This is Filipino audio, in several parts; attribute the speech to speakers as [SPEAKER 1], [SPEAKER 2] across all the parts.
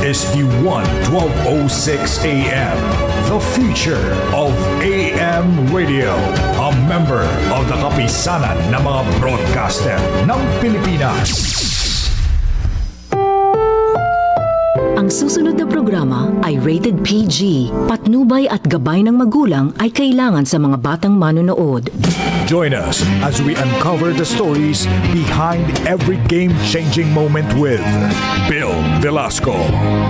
[SPEAKER 1] is DWAN 1206 AM, the future of AM radio. A member of the kapisanan ng mga broadcaster ng Pilipinas.
[SPEAKER 2] Ang susunod na programa ay rated PG. Patnubay at gabay ng magulang ay kailangan sa mga batang manonood.
[SPEAKER 1] Join us as we uncover the stories behind every game-changing moment with Bill Velasco.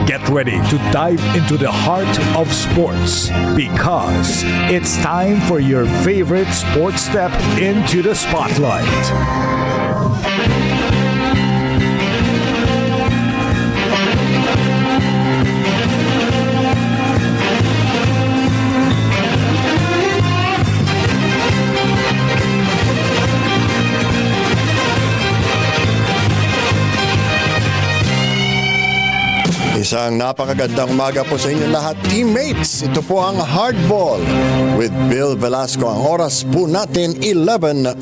[SPEAKER 1] Get ready to dive into the heart of sports because it's time for your favorite sports step into the spotlight.
[SPEAKER 3] Isang napakagandang umaga po sa inyo lahat, teammates. Ito po ang Hardball with Bill Velasco. Ang oras po natin 11:01.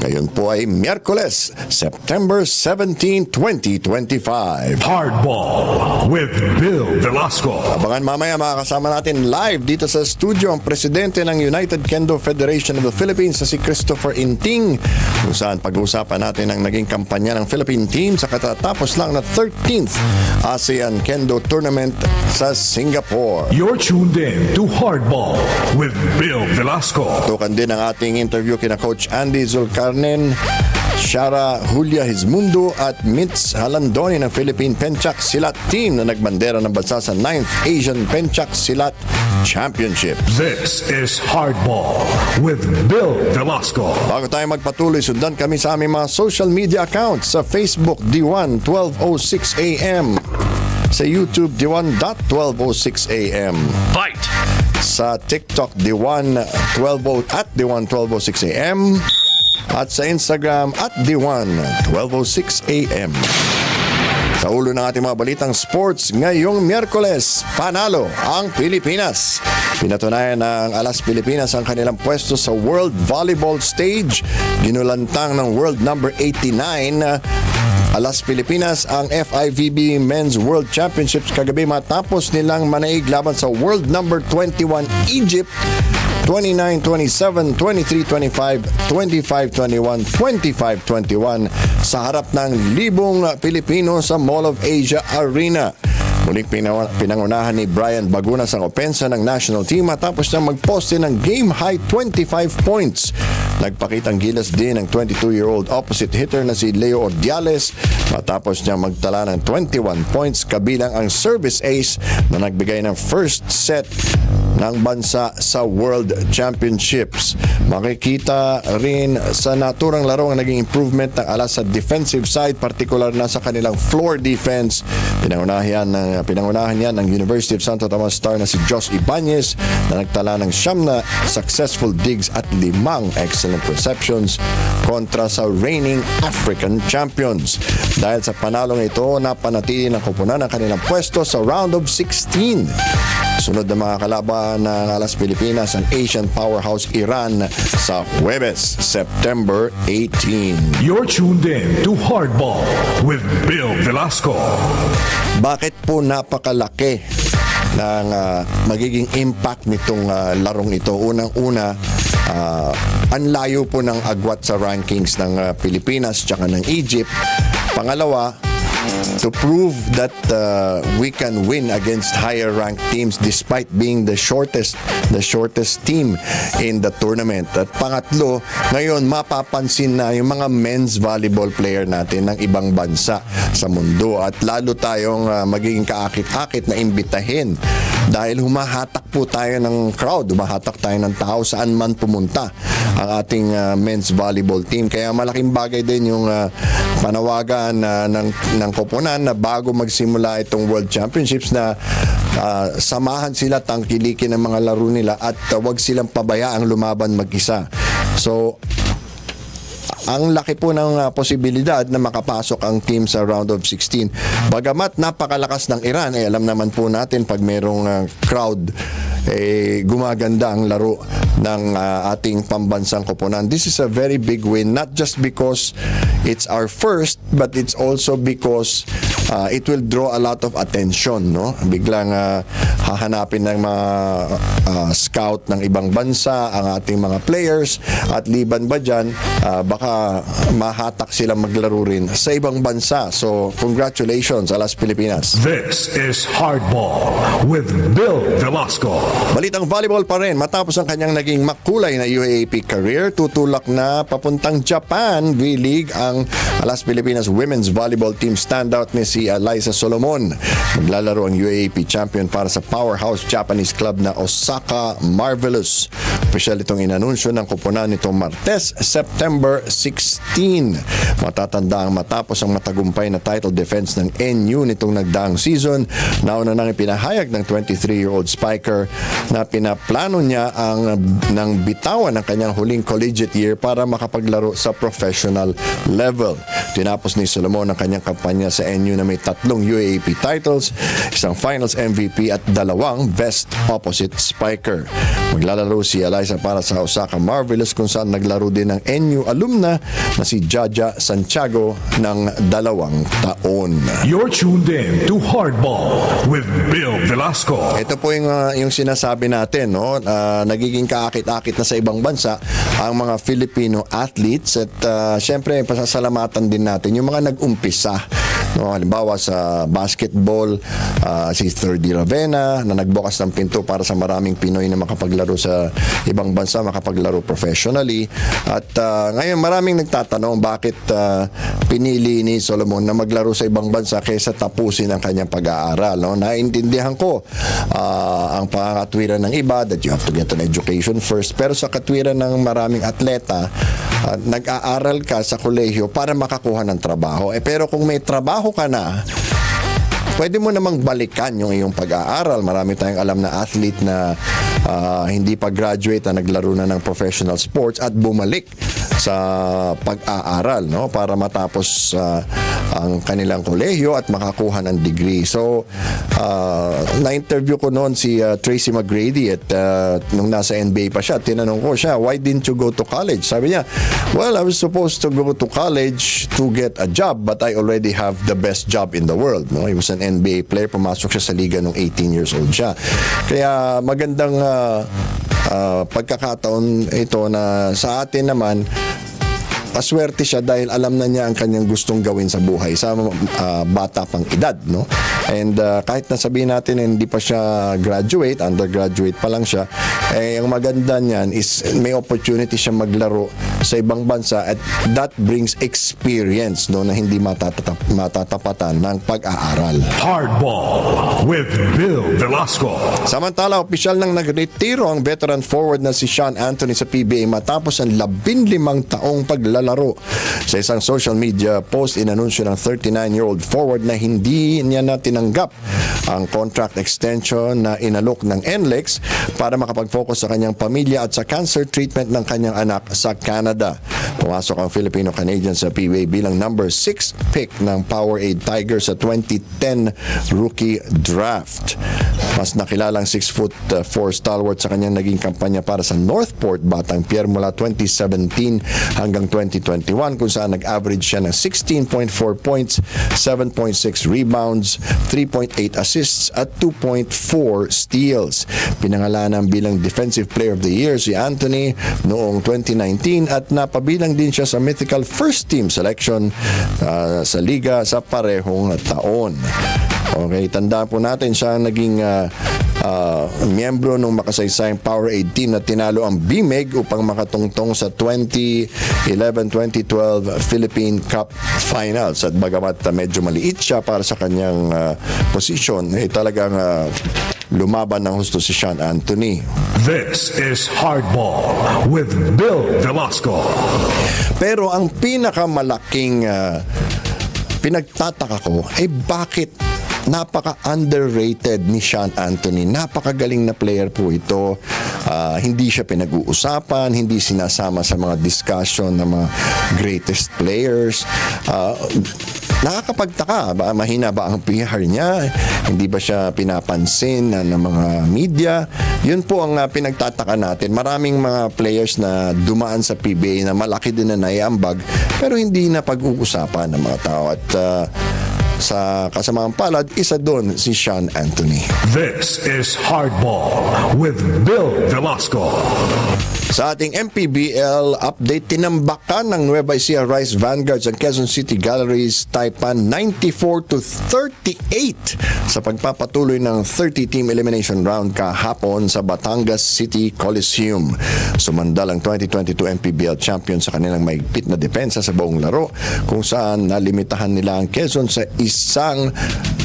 [SPEAKER 3] Ngayon po ay Miyerkules, September 17, 2025.
[SPEAKER 1] Hardball with Bill Velasco.
[SPEAKER 3] Abangan mamaya makakasama natin live dito sa studio ang presidente ng United Kendo Federation of the Philippines na si Christopher Inting, kung saan pag-uusapan natin ang naging kampanya ng Philippine team sa katatapos lang na 13th ASEAN Kendo Tournament sa Singapore.
[SPEAKER 1] You're tuned in to Hardball with Bill Velasco.
[SPEAKER 3] Tukan din ang ating interview kina Coach Andy Zulkarnen, Shara Julia Hizmundo at Mitz Halandoni ng Philippine Penchak Silat Team na nagbandera ng bansa sa 9th Asian Penchak Silat Championship.
[SPEAKER 1] This is Hardball with Bill Velasco.
[SPEAKER 3] Bago tayo magpatuloy, sundan kami sa aming mga social media accounts sa Facebook DWAN 1206 AM, sa YouTube DWAN.1206 AM,
[SPEAKER 1] Fight!
[SPEAKER 3] sa TikTok DWAN 1206 AM, at sa Instagram at DWAN 1206 AM. Sa ulo ng ating mga balitang sports, ngayong Miyerkules, panalo ang Pilipinas. Pinatunayan ng Alas Pilipinas ang kanilang pwesto sa World Volleyball Stage. Ginulantang ng world number 89 Alas Pilipinas ang FIVB Men's World Championships kagabi matapos nilang manaig laban sa world number 21 Egypt 29-27, 23-25, 25-21, 25-21 sa harap ng libong Pilipino sa Mall of Asia Arena. Muling pinangunahan ni Brian Bagunas ang opensa ng national team matapos niya magposte ng game-high 25 points. Nagpakitang gilas din ang 22-year-old opposite hitter na si Leo Ordiales matapos niya magtala ng 21 points kabilang ang service ace na nagbigay ng first set ng bansa sa World Championships. Makikita rin sa naturang laro ang naging improvement ng Alas sa defensive side, particular na sa kanilang floor defense. Pinangunahan yan ng University of Santo Tomas star na si Josh Ibanez na nagtala ng 9 na successful digs at 5 excellent receptions kontra sa reigning African champions. Dahil sa panalong ito, napanatili ng koponan ang kanilang pwesto sa round of 16. Sunod na mga kalaban ng Alas Pilipinas ang Asian powerhouse Iran sa Huwebes, September 18.
[SPEAKER 1] You're tuned in to Hardball with Bill Velasco.
[SPEAKER 3] Bakit po napakalaki ng magiging impact nitong larong ito? Unang-una, ang layo po ng agwat sa rankings ng Pilipinas tsaka ng Egypt. Pangalawa, to prove that we can win against higher ranked teams despite being the shortest team in the tournament. At pangatlo, ngayon mapapansin na yung mga men's volleyball player natin ng ibang bansa sa mundo at lalo tayong magiging kaakit-akit na imbitahin dahil humahatak po tayo ng crowd, humahatak tayo ng tao saan man pumunta ang ating men's volleyball team. Kaya malaking bagay din yung panawagan ng koponan na bago magsimula itong World Championships na samahan sila, tangkilikin ang mga laro nila at wag silang pabayaang lumaban mag-isa. So, ang laki po ng posibilidad na makapasok ang team sa round of 16. Bagamat napakalakas ng Iran, alam naman po natin pag merong crowd, gumaganda ang laro. ng ating pambansang koponan. This is a very big win, not just because it's our first, but it's also because it will draw a lot of attention, no? Biglang hahanapin ng mga scout ng ibang bansa ang ating mga players, at liban ba dyan, baka mahatak silang maglaro rin sa ibang bansa. So, congratulations, Alas Pilipinas.
[SPEAKER 1] This is Hardball with Bill Velasco.
[SPEAKER 3] Balitang volleyball pa rin. Matapos ang kanyang naging makulay na UAAP career, tutulak na papuntang Japan V-League ang Alas Pilipinas Women's Volleyball Team standout ni si Liza Solomon. Maglalaro ang UAAP champion para sa powerhouse Japanese club na Osaka Marvelous. Opisyal itong inanunsyo ng koponan nitong Martes, September 16. Matatanda ang matapos ang matagumpay na title defense ng NU nitong nagdaang season. Nauna nang ipinahayag ng 23-year-old spiker na pinaplano niya ng bitawan ng kanyang huling collegiate year para makapaglaro sa professional level. Tinapos ni Solomon ang kanyang kampanya sa NU na may 3 UAAP titles, isang finals MVP at 2 best opposite spiker. Maglalaro si Eliza para sa Osaka Marvelous, kung saan naglaro din ng NU alumna na si Jaja Santiago ng 2 taon.
[SPEAKER 1] You're tuned in to Hardball with Bill Velasco.
[SPEAKER 3] Ito po yung sinasabi natin, no? Nagiging kaakit-akit na sa ibang bansa ang mga Filipino athletes, at syempre pasasalamatan din natin yung mga nag-umpisa. No, halimbawa sa basketball, si 3D Ravenna na nagbukas ng pinto para sa maraming Pinoy na makapaglaro sa ibang bansa, makapaglaro professionally. At ngayon maraming nagtatanong bakit pinili ni Solomon na maglaro sa ibang bansa kaysa tapusin ang kanyang pag-aaral. No? Naintindihan ko ang pangakatwiran ng iba that you have to get an education first, pero sa katwiran ng maraming atleta, nag-aaral ka sa kolehiyo para makakuha ng trabaho. Pero kung may trabaho ka na, pwede mo namang balikan yung iyong pag-aaral. Marami tayong alam na athlete na hindi pa graduate na naglaro na ng professional sports at bumalik sa pag-aaral, no, para matapos ang kanilang kolehiyo at makakuha ng degree. So na-interview ko noon si Tracy McGrady at nung nasa NBA pa siya, tinanong ko siya, why didn't you go to college? Sabi niya, well, I was supposed to go to college to get a job, but I already have the best job in the world. No? He was an NBA player, pumasok siya sa liga nung 18 years old siya. Kaya magandang pagkakataon ito na sa atin naman, paswerte siya dahil alam na niya ang kanyang gustong gawin sa buhay sa bata pang edad, no? And kahit nasabihin natin na hindi pa siya graduate, undergraduate pa lang siya, ang maganda niyan is may opportunity siya maglaro sa ibang bansa, at that brings experience, no, na hindi matatapatan ng pag-aaral.
[SPEAKER 1] Hardball with Bill Velasco.
[SPEAKER 3] Samantala, opisyal nang nagretiro ang veteran forward na si Sean Anthony sa PBA matapos ang 15 taong paglalaro. Sa isang social media post, inanunsyo ng 39-year-old forward na hindi niya na tinanggap ang contract extension na inalok ng NLEX para makapag-focus sa kanyang pamilya at sa cancer treatment ng kanyang anak sa Canada. Pumasok ang Filipino-Canadian sa PBA bilang number 6 pick ng Powerade Tigers sa 2010 rookie draft. Mas nakilalang 6'4" stalwart sa kanyang naging kampanya para sa Northport Batang Pier mula 2017 hanggang 2021, kung saan nag-average siya ng 16.4 points, 7.6 rebounds, 3.8 assists at 2.4 steals. Pinangalanan bilang Defensive Player of the Year si Anthony noong 2019 at napabilang din siya sa mythical first team selection sa liga sa parehong taon. Okay, tandaan po natin siya naging miyembro ng makasaysayang Powerade team na tinalo ang BMEG upang makatungtong sa 2011-2012 Philippine Cup Finals. At bagamat medyo maliit siya para sa kanyang posisyon, talagang lumaban ng husto si Sean Anthony.
[SPEAKER 1] This is Hardball with Bill Velasco.
[SPEAKER 3] Pero ang pinakamalaking pinagtataka ko ay bakit napaka-underrated ni Sean Anthony. Napakagaling na player po ito. Hindi siya pinag-uusapan, hindi sinasama sa mga discussion ng mga greatest players. nakakapagtaka. Mahina ba ang PR niya? Hindi ba siya pinapansin ng mga media? Yun po ang pinagtataka natin. Maraming mga players na dumaan sa PBA na malaki din na naiambag pero hindi na pag-uusapan ng mga tao. At sa kasamaang palad, isa doon si Sean Anthony.
[SPEAKER 1] This is Hardball with Bill Velasco.
[SPEAKER 3] Sa ating MPBL update, tinambakan ng Nueva Ecija Rice Vanguards ang Quezon City Galleries Taipan 94-38 sa pagpapatuloy ng 30-team elimination round kahapon sa Batangas City Coliseum. Sumandal ang 2022 MPBL champion sa kanilang maigpit na depensa sa buong laro kung saan nalimitahan nila ang Quezon sa isang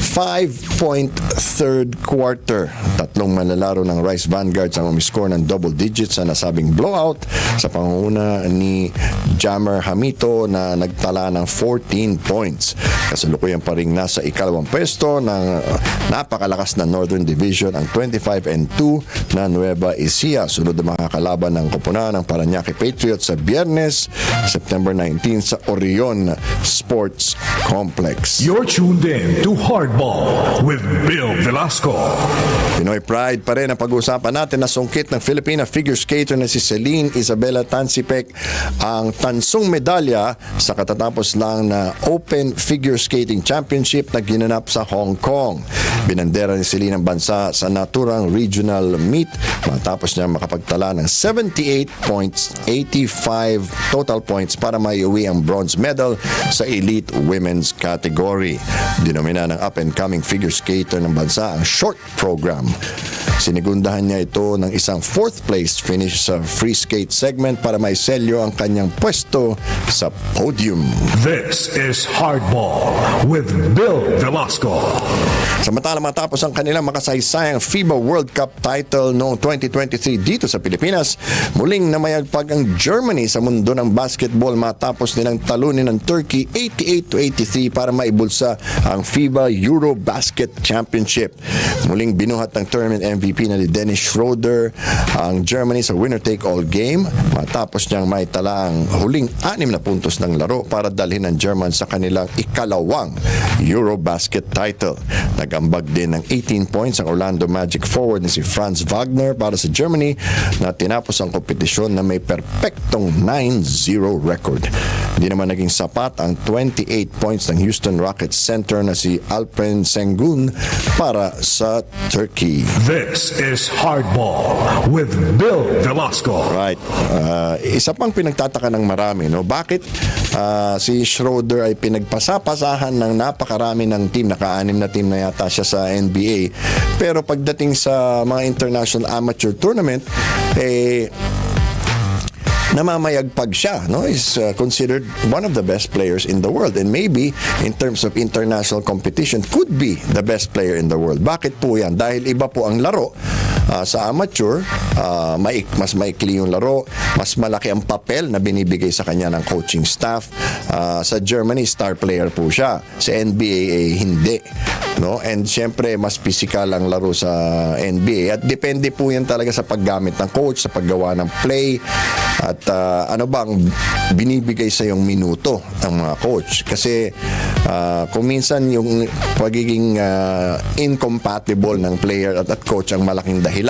[SPEAKER 3] 5-point third quarter. Tatlong manlalaro ng Rice Vanguards ang umiscore ng double digits sa nasabing blowout sa pangunguna ni Jammer Hamito na nagtala ng 14 points. Kasalukuyan pa rin nasa ikalawang pwesto ng napakalakas na Northern Division ang 25-2 na Nueva Ecija. Sunod na makakalaban ng koponan ng Parañaque Patriots sa Biyernes, September 19 sa Orion Sports Complex.
[SPEAKER 1] You're tuned in to Hardball with Bill Velasco.
[SPEAKER 3] Pinoy Pride pa rin ang pag-uusapan natin na sungkit ng Filipina figure skater na si Celine Isabella Tansipek ang tansong medalya sa katatapos lang na Open Figure Skating Championship na ginanap sa Hong Kong. Binandera ni Celine ang bansa sa naturang regional meet matapos niya makapagtala ng 78.85 total points para maiuwi ang bronze medal sa elite women's category. Dinomina ng up-and-coming figure skater ng bansa ang short program. Sinigundahan niya ito ng isang fourth place finish sa free skate segment para maiselyo ang kanyang pwesto sa podium.
[SPEAKER 1] This is Hardball with Bill Velasco.
[SPEAKER 3] Samantala matapos ang kanilang makasaysayang FIBA World Cup title noong 2023 dito sa Pilipinas, muling namayagpag ang Germany sa mundo ng basketball matapos nilang talunin ng Turkey 88-83 para maibulsa ang FIBA Eurobasket Championship. Muling binuhat ng tournament MVP na ni Dennis Schroeder ang Germany sa winner-take-all game matapos niyang maitala ang huling 6 na puntos ng laro para dalhin ang German sa kanilang ikalawang Eurobasket title. Nagambag din ng 18 points ang Orlando Magic forward na si Franz Wagner para sa Germany na tinapos ang kompetisyon na may perpektong 9-0 record. Hindi naman naging sapat ang 28 points ng Houston Rockets center na si Alperen Sengun para sa Turkey.
[SPEAKER 1] This is Hardball with Bill Velasco.
[SPEAKER 3] Right. Isa pang pinagtataka ng marami, no? Bakit si Schroeder ay pinagpasapasahan ng napakarami ng team, naka-6 na team na yata siya sa NBA. Pero pagdating sa mga international amateur tournament, namamayagpag siya, no? Is considered one of the best players in the world and maybe in terms of international competition could be the best player in the world. Bakit po yan? Dahil iba po ang laro. Sa amateur, mas maikli yung laro, mas malaki ang papel na binibigay sa kanya ng coaching staff. Sa Germany, star player po siya. Sa NBA, hindi. No? And syempre, mas physical ang laro sa NBA. At depende po yan talaga sa paggamit ng coach, sa paggawa ng play, at ano bang binibigay sa yung minuto ng mga coach. Kasi kung minsan yung pagiging incompatible ng player at coach ang malaking dahilan.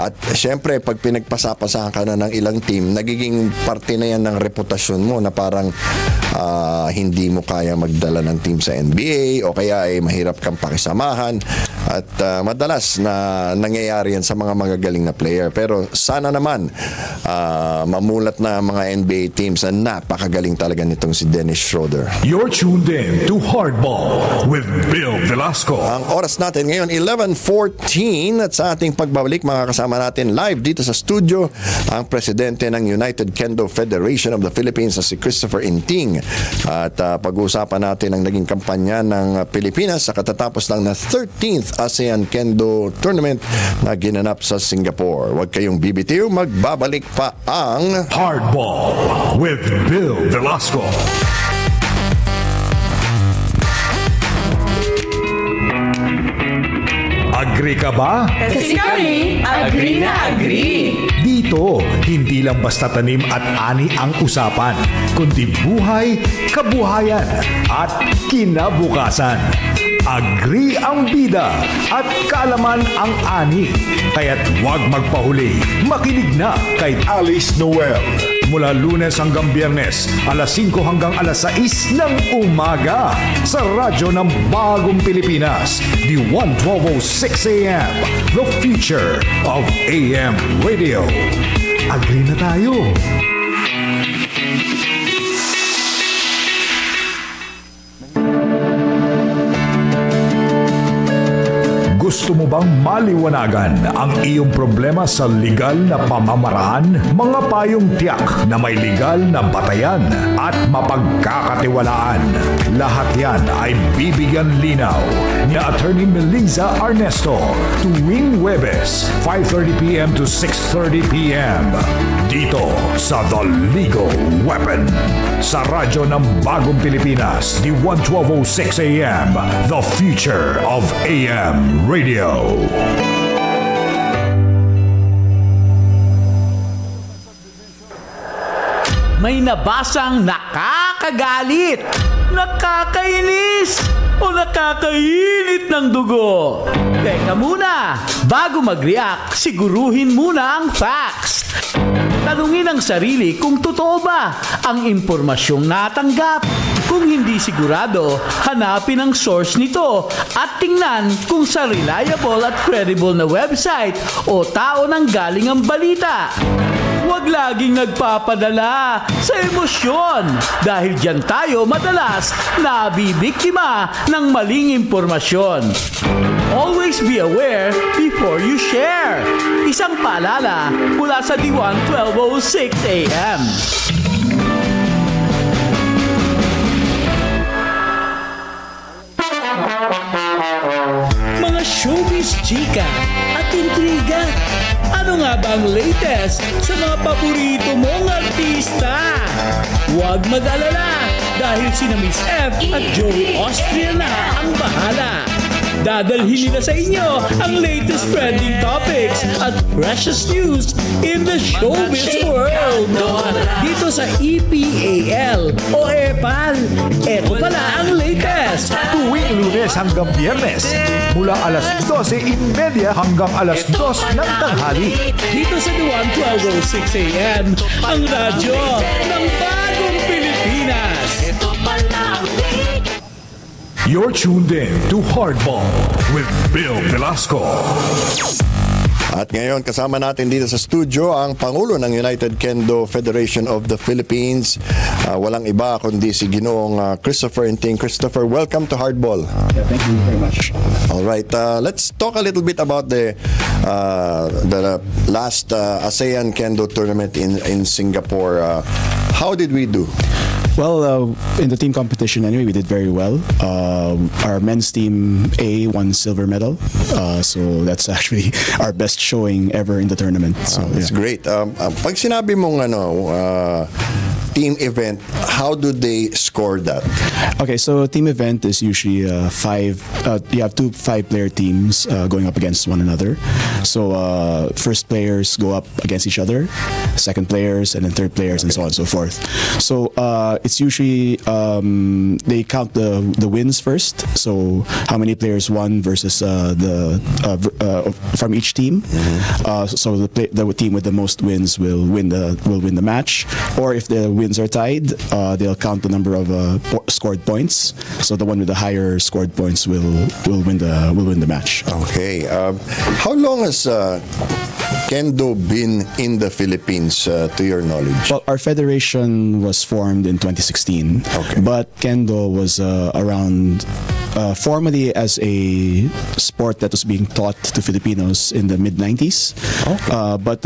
[SPEAKER 3] At syempre, pag pinagpasapasahan ka na ng ilang team, nagiging parte na yan ng reputasyon mo na parang hindi mo kaya magdala ng team sa NBA o kaya ay mahirap kang pakisamahan. At madalas na nangyayari yan sa mga magagaling na player. Pero sana naman mamulat na mga NBA teams na napakagaling talaga nitong si Dennis Schroeder.
[SPEAKER 1] You're tuned in to Hardball with Bill Velasco.
[SPEAKER 3] Ang oras natin ngayon 11:14 at sa ating pagbabalik makakasama natin live dito sa studio ang presidente ng United Kendo Federation of the Philippines na si Christopher Inting. At pag-uusapan natin ang naging kampanya ng Pilipinas sa katatapos lang na 13th ASEAN Kendo Tournament na ginanap sa Singapore. Huwag kayong bibitiw, magbabalik pa ang
[SPEAKER 1] Hardball with Bill Velasco. Agree ka ba?
[SPEAKER 4] Kasi kami, agree na agree.
[SPEAKER 1] Dito Dito, hindi lang basta tanim at ani ang usapan, kundi buhay, kabuhayan at kinabukasan. Agree ang bida at kaalaman ang ani. Kaya't huwag magpahuli. Makinig na kay Alice Noel. Mula Lunes hanggang Biyernes, alas 5 hanggang alas 6 ng umaga. Sa radyo ng Bagong Pilipinas, DWAN 1206 AM. The future of AM radio. Agree na tayo. Gusto mo bang maliwanagan ang iyong problema sa legal na pamamaraan? Mga payong tiyak na may legal na batayan at mapagkakatiwalaan. Lahat yan ay bibigyan linaw ni Attorney Melissa Arnesto tuwing Huwebes, 5:30 p.m. to 6:30 p.m. Dito sa The Legal Weapon sa radyo ng Bagong Pilipinas, DWAN 1206 AM, the future of AM radio.
[SPEAKER 4] May nabasang nakakagalit, nakakainis, o nakakainit ng dugo. Teka muna, bago mag-react, siguruhin muna ang facts. Tanungin ang sarili kung totoo ba ang impormasyong natanggap. Kung hindi sigurado, hanapin ang source nito at tingnan kung sa reliable at credible na website o tao nang galing ang balita. Huwag laging nagpapadala sa emosyon dahil diyan tayo madalas nabibiktima ng maling impormasyon. Always be aware before you share. Isang paalala mula sa DWAN 1206 AM. Mga showbiz chika at intriga. Ano nga ba ang latest sa mga paborito mong artista? Huwag mag-alala dahil sina Miss F at Joey Austria na ang bahala. Dadalhin nila sa inyo ang latest trending topics at freshest news in the showbiz world. Dito sa EPAL o EPAL. Ito pala ang latest.
[SPEAKER 1] Tuwing Lunes hanggang Biyernes, mula alas 12:30 hanggang alas 2 ng tanghali.
[SPEAKER 4] Dito sa DWAN 1206 AM, ang radyo ng Bagong Pilipinas.
[SPEAKER 1] You're tuned in to Hardball with Bill Velasco.
[SPEAKER 3] At ngayon, kasama natin dito sa studio ang Pangulo ng United Kendo Federation of the Philippines. Walang iba kundi si Ginoong Christopher Inting. Christopher, welcome to Hardball.
[SPEAKER 5] Yeah, thank you very much.
[SPEAKER 3] All right, let's talk a little bit about the last ASEAN Kendo tournament in Singapore. How did we do?
[SPEAKER 5] Well, in the team competition anyway, we did very well. Our men's team A won silver medal. So that's actually our best showing ever in the tournament. So
[SPEAKER 3] It's great. Pag sinabi mong team event, how do they score that?
[SPEAKER 5] Okay, so team event is usually you have two 5-player teams going up against one another. So first players go up against each other, second players, and then third players, and so on and so forth. So it's usually they count the wins first. So how many players won versus from each team. So the team with the most wins will win the match, or if the wins are tied, they'll count the number of scored points. So the one with the higher scored points will win the match.
[SPEAKER 3] Okay. How long has Kendo been in the Philippines, to your knowledge?
[SPEAKER 5] Well, our federation was formed in 2016,
[SPEAKER 3] Okay.
[SPEAKER 5] but Kendo was around formally as a sport that was being taught to Filipinos in the mid-90s.
[SPEAKER 3] Okay.
[SPEAKER 5] But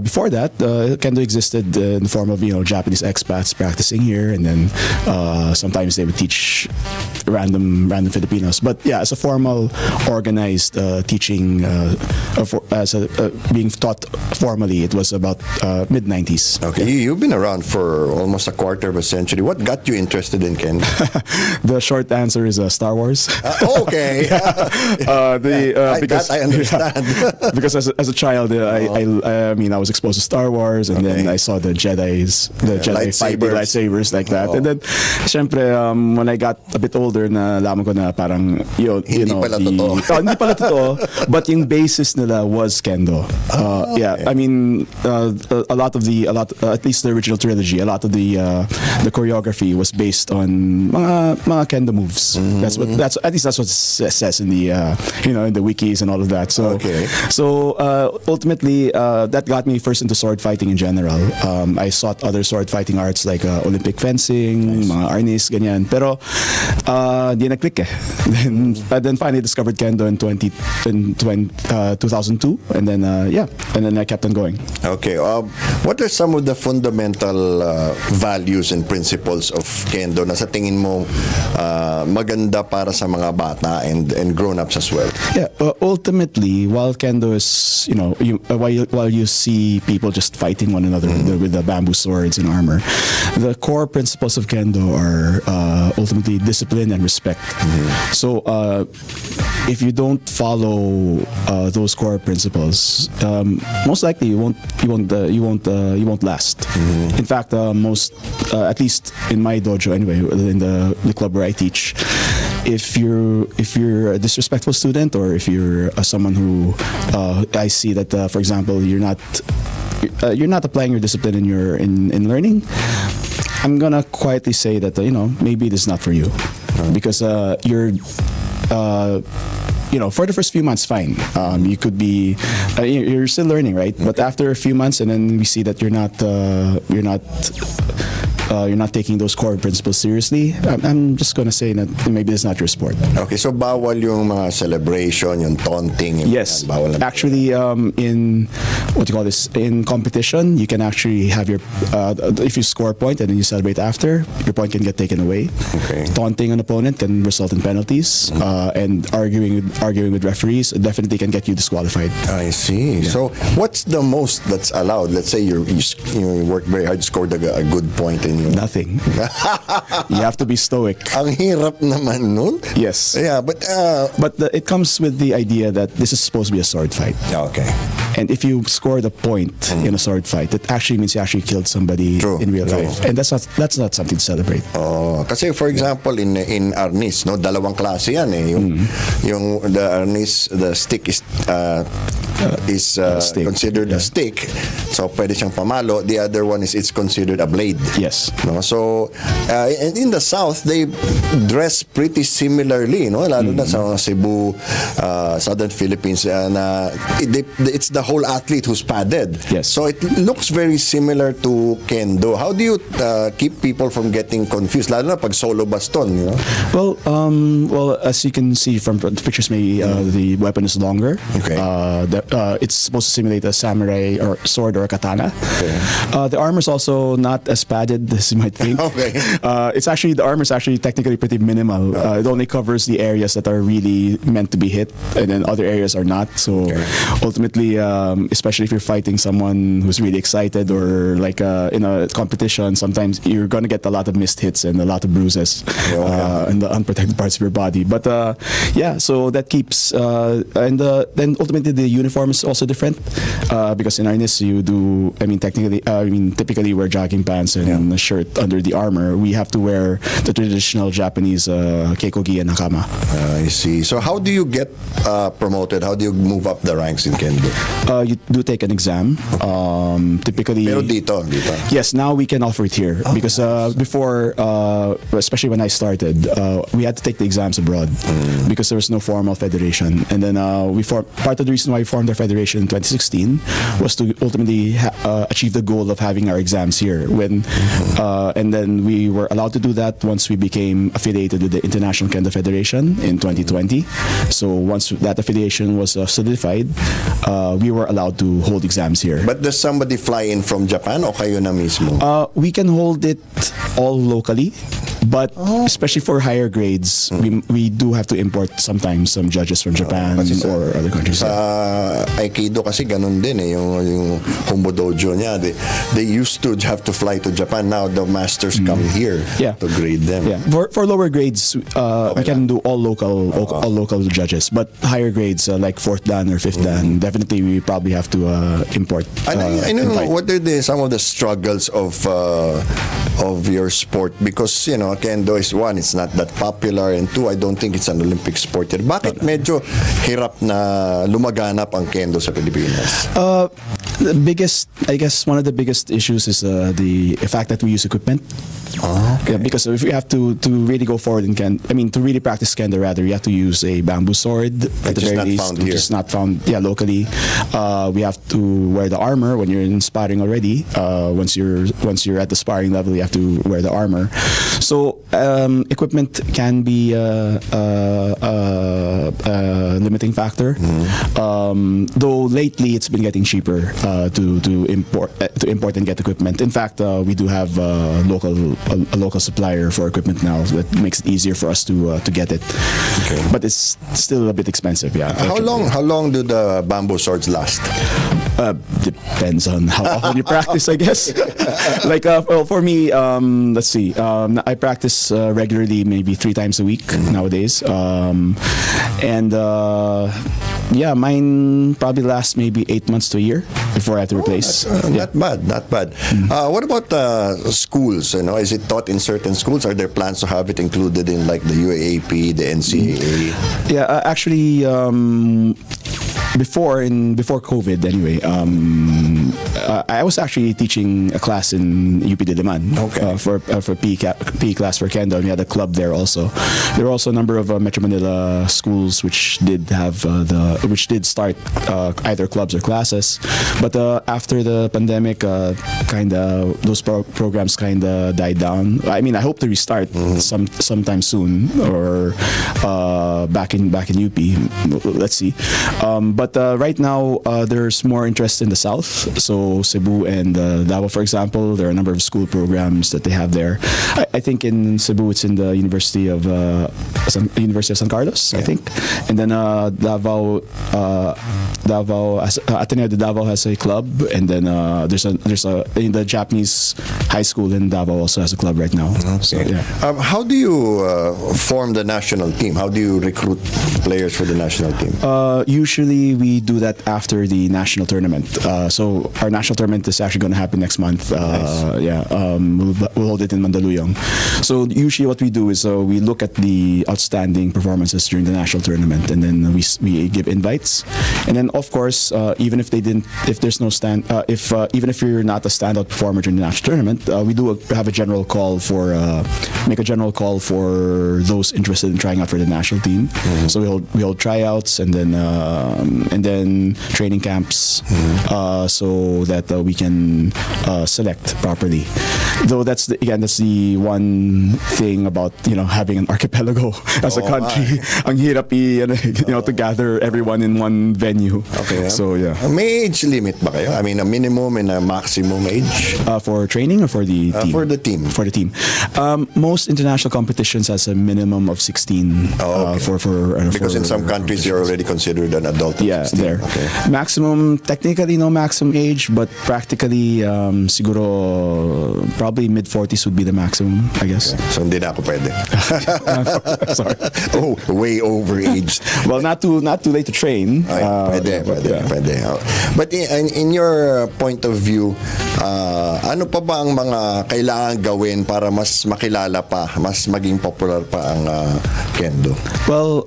[SPEAKER 5] before that, Kendo existed in the form of Japanese expats practicing here, and then sometimes they would teach random Filipinos. But yeah, as a formal, organized teaching, being taught formally, it was about mid-90s.
[SPEAKER 3] Okay, you've been around for almost a quarter of a century. What got you interested in kendo?
[SPEAKER 5] The short answer is Star Wars.
[SPEAKER 3] Okay.
[SPEAKER 5] Because
[SPEAKER 3] I understand.
[SPEAKER 5] because as a child, I mean, I was exposed to Star Wars, and then I saw the Jedi fighting lightsabers like that. And then, syempre, when I got a bit older, na alam ko na parang
[SPEAKER 3] Hindi pala totoo.
[SPEAKER 5] Hindi pala totoo, but yung basis nila was kendo. Yeah, I mean, a lot, at least the original trilogy, a lot of the choreography was based on mga kendo moves. At least that's what it says in the in the wikis and all of that. So ultimately that got me first into sword fighting in general. I sought other sword fighting arts like Olympic fencing, mga arnis, ganyan. Pero di na-click eh. Then finally discovered kendo in 2002, and then I kept on going.
[SPEAKER 3] Okay. What are some of the fundamental values and principles of kendo na sa tingin mo maganda para sa mga bata and grown-ups as well?
[SPEAKER 5] Yeah, ultimately, while kendo is, while you see people just fighting one another with the bamboo swords and armor, the core principles of kendo are ultimately discipline and respect. So if you don't follow those core principles, most likely you won't last. In fact, at least in my dojo anyway, in the club where I teach, if you're a disrespectful student, or if you're someone who I see that for example you're not applying your discipline in learning, I'm gonna quietly say that maybe this is not for you, because for the first few months, fine. You could be, you're still learning, right? But after a few months, and then we see that you're not taking those core principles seriously, I'm just gonna say that maybe it's not your sport.
[SPEAKER 3] Okay, so bawal yung mga celebration, yung taunting.
[SPEAKER 5] Yes,
[SPEAKER 3] bawal
[SPEAKER 5] actually, in in competition, you can actually have your if you score a point and then you celebrate after, your point can get taken away.
[SPEAKER 3] Okay.
[SPEAKER 5] Taunting an opponent can result in penalties, and arguing with referees definitely can get you disqualified.
[SPEAKER 3] I see. Yeah. So what's the most that's allowed? Let's say you worked very hard, scored a good point, and
[SPEAKER 5] nothing. You have to be stoic.
[SPEAKER 3] Ang hirap naman nun.
[SPEAKER 5] Yes.
[SPEAKER 3] Yeah, but
[SPEAKER 5] it comes with the idea that this is supposed to be a sword fight.
[SPEAKER 3] Okay.
[SPEAKER 5] And if you scored a point in a sword fight, it actually means you actually killed somebody in real life, and that's not something to celebrate.
[SPEAKER 3] Oh, kasi for example in arnis, no, dalawang klase yan eh. Yung the arnis, the stick is
[SPEAKER 5] stick.
[SPEAKER 3] Considered a stick, so pwede siyang pamalo. The other one is it's considered a blade.
[SPEAKER 5] Yes.
[SPEAKER 3] No, so and in the South they dress pretty similarly, no, lalo na sa Cebu, Southern Philippines, na it's the whole athlete who's padded.
[SPEAKER 5] Yes.
[SPEAKER 3] So it looks very similar to kendo. How do you keep people from getting confused, lalo na pag solo baston,
[SPEAKER 5] Well, as you can see from the pictures, maybe the weapon is longer.
[SPEAKER 3] Okay.
[SPEAKER 5] It's supposed to simulate a samurai or sword or a katana.
[SPEAKER 3] Okay.
[SPEAKER 5] The armor is also not as padded as you might think.
[SPEAKER 3] Okay.
[SPEAKER 5] The armor is actually technically pretty minimal. It only covers the areas that are really meant to be hit, and then other areas are not. So ultimately, especially if you're fighting someone who's really excited, or like in a competition, sometimes you're gonna get a lot of missed hits and a lot of bruises in the unprotected parts of your body. But so that keeps and then ultimately the uniform is also different, because in arnis you do, typically wear jogging pants and a shirt under the armor. We have to wear the traditional Japanese keikogi and hakama.
[SPEAKER 3] I see. So how do you get promoted? How do you move up the ranks in kendo?
[SPEAKER 5] You do take an exam. Typically.
[SPEAKER 3] Pero dito.
[SPEAKER 5] Yes, now we can offer it here, because before, especially when I started, we had to take the exams abroad because there was no formal federation. And then part of the reason why we formed our federation in 2016 was to ultimately achieve the goal of having our exams here. And then we were allowed to do that once we became affiliated with the International Kendo Federation in 2020. So once that affiliation was solidified, we were allowed to hold exams here.
[SPEAKER 3] But does somebody fly in from Japan, o kayo na mismo?
[SPEAKER 5] We can hold it all locally, But especially for higher grades, we do have to import sometimes some judges from Japan
[SPEAKER 3] Kasi
[SPEAKER 5] or other countries.
[SPEAKER 3] Sa Aikido kasi ganun din eh, yung Kumbo Dojo niya. They used to have to fly to Japan. Now the masters come here to grade them.
[SPEAKER 5] Yeah. For lower grades, we can do all local judges. But higher grades, like 4th Dan or 5th Dan, definitely we probably have to import.
[SPEAKER 3] I know what are some of the struggles of your sport, because Kendo is one, it's not that popular, and two, I don't think it's an Olympic sport yet. Bakit medyo hirap na lumaganap ang Kendo sa Pilipinas?
[SPEAKER 5] The biggest, I guess, one of the biggest issues is the fact that we use equipment.
[SPEAKER 3] Okay.
[SPEAKER 5] Yeah, because if you have to really go forward in to really practice Kendo, rather, you have to use a bamboo sword at the very least, which is not found locally. We have to wear the armor when you're in sparring already. Once you're at the sparring level, you have to wear the armor. So equipment can be a limiting factor. Though lately it's been getting cheaper to import and get equipment. In fact, we do have a local supplier for equipment now that makes it easier for us to get it.
[SPEAKER 3] Okay.
[SPEAKER 5] But it's still a bit expensive. Yeah.
[SPEAKER 3] How long do the bamboo swords last?
[SPEAKER 5] Depends on how often you practice, I guess. Like for me, let's see. I practice regularly, maybe 3 times a week nowadays, and mine probably lasts maybe 8 months to a year before I have to replace.
[SPEAKER 3] Not bad. What about schools? Is it taught in certain schools? Are there plans to have it included in like the UAAP, the NCAA?
[SPEAKER 5] Yeah, actually. Before COVID, anyway, I was actually teaching a class in UP Diliman for PE class for Kendo, and we had a club there also. There were also a number of Metro Manila schools which did have start either clubs or classes, but after the pandemic, those programs died down. I mean, I hope to restart sometime soon or back in UP. Let's see. But right now, there's more interest in the south. So Cebu and Davao, for example, there are a number of school programs that they have there. I think in Cebu, it's in the University of San Carlos, I think. And then Davao Ateneo de Davao has a club, and then there's a in the Japanese high school in Davao also has a club right now.
[SPEAKER 3] Okay.
[SPEAKER 5] So, yeah.
[SPEAKER 3] How do you form the national team? How do you recruit players for the national team?
[SPEAKER 5] Usually we do that after the national tournament. So our national tournament is actually going to happen next month.
[SPEAKER 3] Nice.
[SPEAKER 5] We'll hold it in Mandaluyong. So usually what we do is we look at the outstanding performances during the national tournament, and then we give invites. And then of course, even if even if you're not a standout performer during the national tournament, we do have a general call for those interested in trying out for the national team. So we hold tryouts and then training camps, so that we can select properly. Though that's the one thing about having an archipelago as a country. Ang hirap to gather everyone in one venue.
[SPEAKER 3] Okay.
[SPEAKER 5] So yeah.
[SPEAKER 3] May age limit ba kayo? I mean, a minimum and a maximum age?
[SPEAKER 5] For training or for the team?
[SPEAKER 3] For the team.
[SPEAKER 5] For the team. Most international competitions has a minimum of 16.
[SPEAKER 3] Because in some countries you're already considered an adult.
[SPEAKER 5] Yeah,
[SPEAKER 3] 16.
[SPEAKER 5] there.
[SPEAKER 3] Okay.
[SPEAKER 5] Maximum, technically no maximum age, but practically siguro probably mid-40s would be the maximum, I guess.
[SPEAKER 3] Okay. So hindi na ako pwede.
[SPEAKER 5] Sorry.
[SPEAKER 3] Oh, way overaged.
[SPEAKER 5] Well, not too late to train.
[SPEAKER 3] Pwede. But in your point of view, ano pa ba ang mga kailangan gawin para mas makilala pa, mas maging popular pa ang Kendo?
[SPEAKER 5] Well,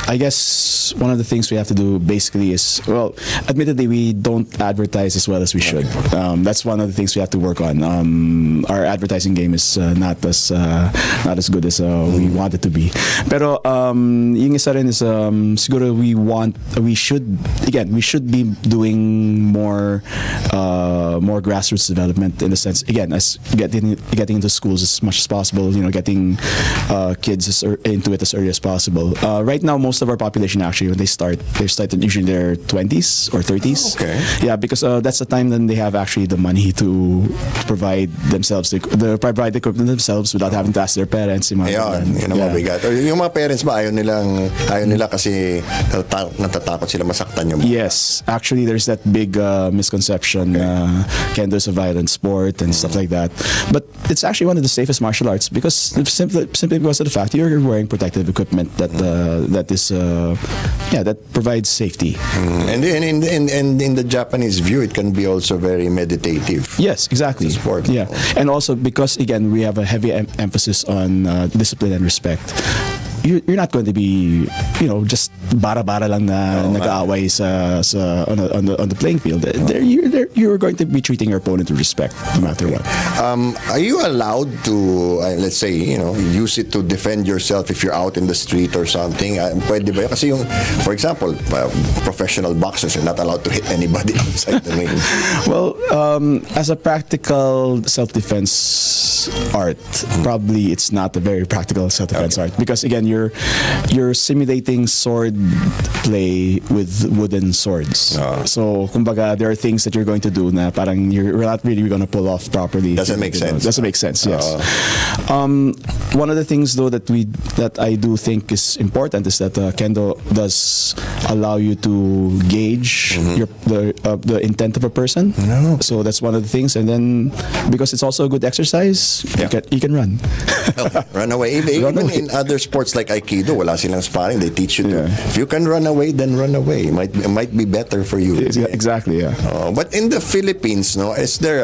[SPEAKER 5] I guess one of the things we have to do basically is, well, admittedly, we don't advertise as well as we should. That's one of the things we have to work on. Our advertising game is not as good as we want it to be. Pero yung isa rin is siguro we should be doing more grassroots development, in the sense, again, as getting into schools as much as possible. Getting kids into it as early as possible. Right now, most most of our population actually, when they start usually in their 20s or 30s.
[SPEAKER 3] Okay.
[SPEAKER 5] Yeah, because that's the time then they have actually the money to provide themselves, provide the equipment themselves without having to ask their parents. Yung mga
[SPEAKER 3] Ayun,
[SPEAKER 5] ganun.
[SPEAKER 3] yun ang
[SPEAKER 5] Yeah.
[SPEAKER 3] mabigat. Or yung mga parents ba, ayaw nila kasi natatakot sila masaktan yung
[SPEAKER 5] Yes, actually, there's that big misconception. Kendo is a violent sport and stuff like that. But it's actually one of the safest martial arts because simply because of the fact you're wearing protective equipment that provides safety.
[SPEAKER 3] And in the Japanese view, it can be also very meditative.
[SPEAKER 5] Yes, exactly.
[SPEAKER 3] It's a sport.
[SPEAKER 5] Yeah, and also because again we have a heavy emphasis on discipline and respect. You're not going to be, just bara-bara lang na nag-aaway on the playing field. You're going to be treating your opponent with respect, no matter what.
[SPEAKER 3] Are you allowed to, let's say, use it to defend yourself if you're out in the street or something? Pwede ba yun? Kasi for example, professional boxers are not allowed to hit anybody outside the ring.
[SPEAKER 5] Well, as a practical self-defense art, probably it's not a very practical self-defense art because again, you're simulating sword play with wooden swords. So, kumbaga, there are things that you're going to do na parang you're not really going to pull off properly.
[SPEAKER 3] Doesn't make sense.
[SPEAKER 5] Doesn't make sense. Yes. One of the things though that I do think is important is that Kendo does allow you to gauge the intent of a person. So that's one of the things, and then because it's also a good exercise, you can run.
[SPEAKER 3] Run away. Even in other sports like Aikido, wala silang sparring. They teach you to, if you can run away, then run away. It might be better for you.
[SPEAKER 5] Exactly, yeah.
[SPEAKER 3] But in the Philippines, is there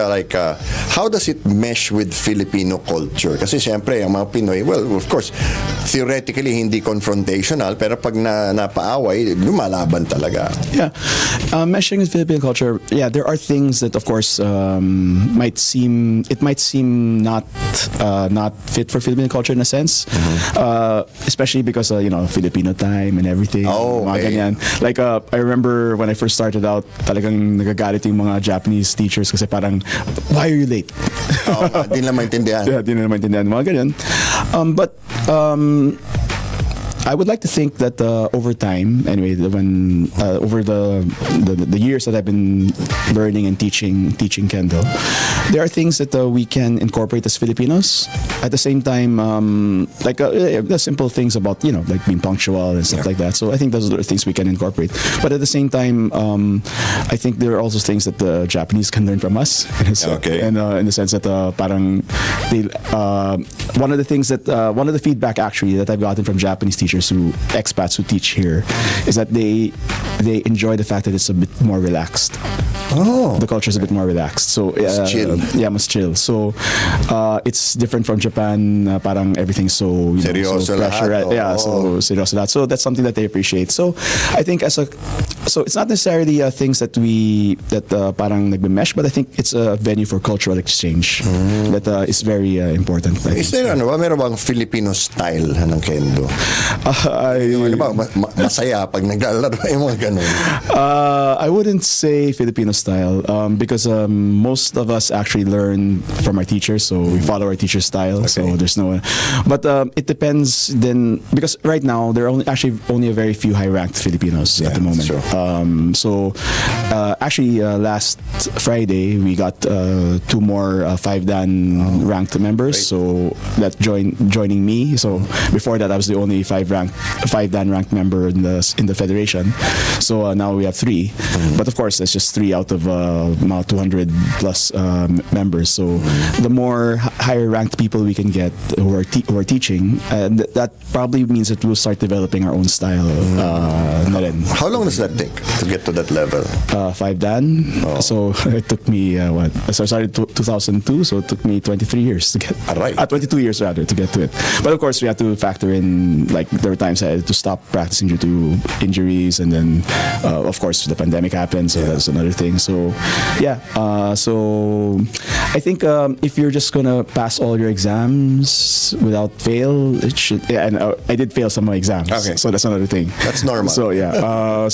[SPEAKER 3] how does it mesh with Filipino culture? Kasi siyempre, ang mga Pinoy, well, of course, theoretically, hindi confrontational, pero pag napaaway, lumalaban talaga.
[SPEAKER 5] Yeah. Meshing with Filipino culture, there are things that, of course, might seem not fit for Filipino culture in a sense. Especially because Filipino time and everything. Mga ganyan. Like I remember when I first started out, talagang nagagalit yung mga Japanese teachers kasi parang, why are you late?
[SPEAKER 3] Di nila maintindihan.
[SPEAKER 5] Yeah, di nila maintindihan. Mga ganyan. But I would like to think that over time, anyway, when over the years that I've been learning and teaching Kendo, there are things that we can incorporate as Filipinos. At the same time, the simple things about like being punctual and stuff like that. So I think those are the things we can incorporate. But at the same time, I think there are also things that the Japanese can learn from us. And in the sense that parang one of the feedback actually that I've gotten from Japanese teachers, expats who teach here, is that they enjoy the fact that it's a bit more relaxed. The culture is a bit more relaxed. So
[SPEAKER 3] mas chill.
[SPEAKER 5] Yeah, mas chill. So it's different from Japan. Parang everything's so
[SPEAKER 3] seryoso
[SPEAKER 5] pressure.
[SPEAKER 3] lahat.
[SPEAKER 5] So seryoso lahat. So that's something that they appreciate. So I think so it's not necessarily things that parang nagbe-mesh, but I think it's a venue for cultural exchange that is very important.
[SPEAKER 3] Is there meron bang Filipino style ng Kendo? Masaya pag naglalaro yung mga ganun?
[SPEAKER 5] I wouldn't say Filipino style because most of us actually learn from our teachers, so we follow our teacher's style. So there's no, but it depends then, because right now there are only a very few high-ranked Filipinos at the moment. So actually last Friday we got 2 more 5-dan ranked members. Great. So that joining me. So before that I was the only 5-dan ranked member in the federation. So now we have 3. But of course that's just 3 out of 200 plus members. So the more higher ranked people we can get who are teaching, that probably means that we'll start developing our own style.
[SPEAKER 3] How long does that take to get to that level?
[SPEAKER 5] 5-dan. So it took me So I started 2002, so it took me 23 years to get. 22 years rather to get to it. But of course we have to factor in, like, there were times I had to stop practicing due to injuries, and then of course the pandemic happened, so that's another thing. So so I think if you're just gonna pass all your exams without fail, it should. Yeah, and I did fail some of my exams. Okay. So that's another thing.
[SPEAKER 3] That's normal.
[SPEAKER 5] So I